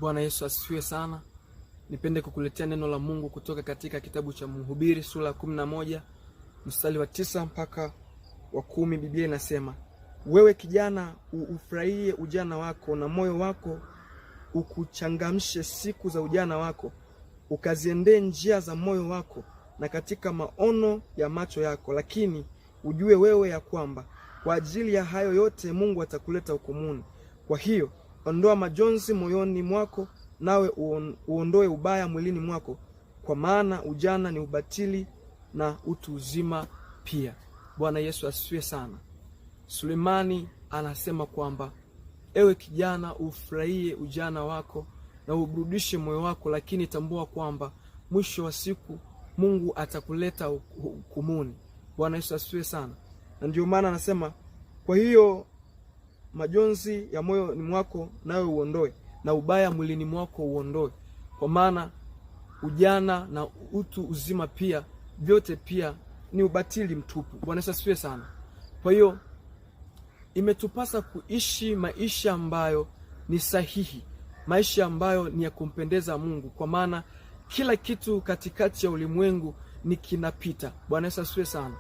Bwana Yesu asifiwe sana. Nipende kukuletea neno la Mungu kutoka katika kitabu cha Mhubiri sura ya 11 mstari wa 9 mpaka wa 10. Biblia inasema, wewe kijana ufurahie ujana wako na moyo wako ukuchangamshe siku za ujana wako, ukaziendee njia za moyo wako na katika maono ya macho yako. Lakini ujue wewe ya kwamba kwa ajili ya hayo yote Mungu atakuleta hukumuni. Kwa hiyo ondoa majonzi moyoni mwako, nawe uondoe ubaya mwilini mwako, kwa maana ujana ni ubatili na utu uzima pia. Bwana Yesu asifiwe sana. Sulemani anasema kwamba ewe kijana ufurahie ujana wako na uburudishe moyo wako, lakini tambua kwamba mwisho wa siku Mungu atakuleta hukumuni. Bwana Yesu asifiwe sana. Na ndio maana anasema, kwa hiyo majonzi ya moyo ni mwako nawe uondoe, na ubaya mwilini mwako uondoe, kwa maana ujana na utu uzima pia vyote pia ni ubatili mtupu. Bwana Yesu asifiwe sana. Kwa hiyo imetupasa kuishi maisha ambayo ni sahihi, maisha ambayo ni ya kumpendeza Mungu, kwa maana kila kitu katikati ya ulimwengu ni kinapita. Bwana Yesu asifiwe sana.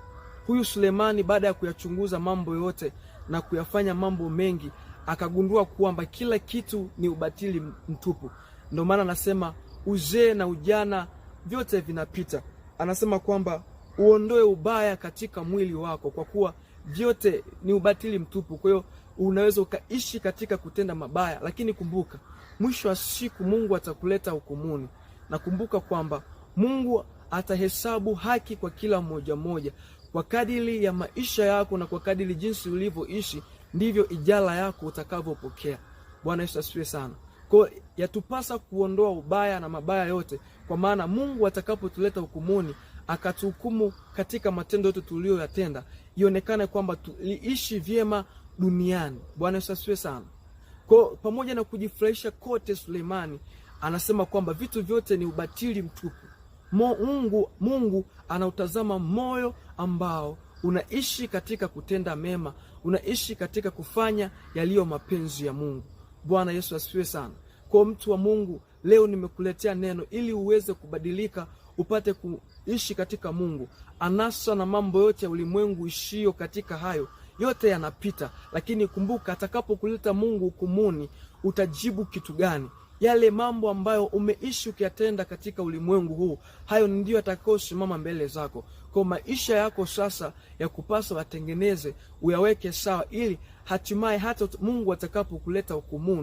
Huyu Sulemani baada ya kuyachunguza mambo yote na kuyafanya mambo mengi, akagundua kwamba kila kitu ni ubatili mtupu. Ndio maana anasema uzee na ujana vyote vinapita. Anasema kwamba uondoe ubaya katika mwili wako, kwa kuwa vyote ni ubatili mtupu. Kwa hiyo unaweza ukaishi katika kutenda mabaya, lakini kumbuka mwisho wa siku Mungu atakuleta hukumuni. Na kumbuka kwamba Mungu atahesabu haki kwa kila mmoja mmoja kwa kadiri ya maisha yako, na kwa kadiri jinsi ulivyoishi ndivyo ijala yako utakavyopokea. Bwana Yesu asifiwe sana. Kwa yatupasa kuondoa ubaya na mabaya yote, kwa maana Mungu atakapotuleta hukumuni akatuhukumu katika matendo yote tuliyoyatenda, ionekane kwamba tuliishi vyema duniani. Bwana Yesu asifiwe sana. Kwa pamoja na kujifurahisha kote, Sulemani anasema kwamba vitu vyote ni ubatili mtupu. Mungu anautazama moyo ambao unaishi katika kutenda mema, unaishi katika kufanya yaliyo mapenzi ya Mungu. Bwana Yesu asifiwe sana. Kwa mtu wa Mungu, leo nimekuletea neno ili uweze kubadilika, upate kuishi katika Mungu. Anasa na mambo yote ya ulimwengu ishio katika hayo yote yanapita, lakini kumbuka atakapokuleta Mungu hukumuni, utajibu kitu gani? Yale mambo ambayo umeishi ukiyatenda katika ulimwengu huu, hayo ndio atakayosimama mbele zako. Kwa maisha yako sasa ya kupasa watengeneze, uyaweke sawa, ili hatimaye hata Mungu atakapokuleta hukumuni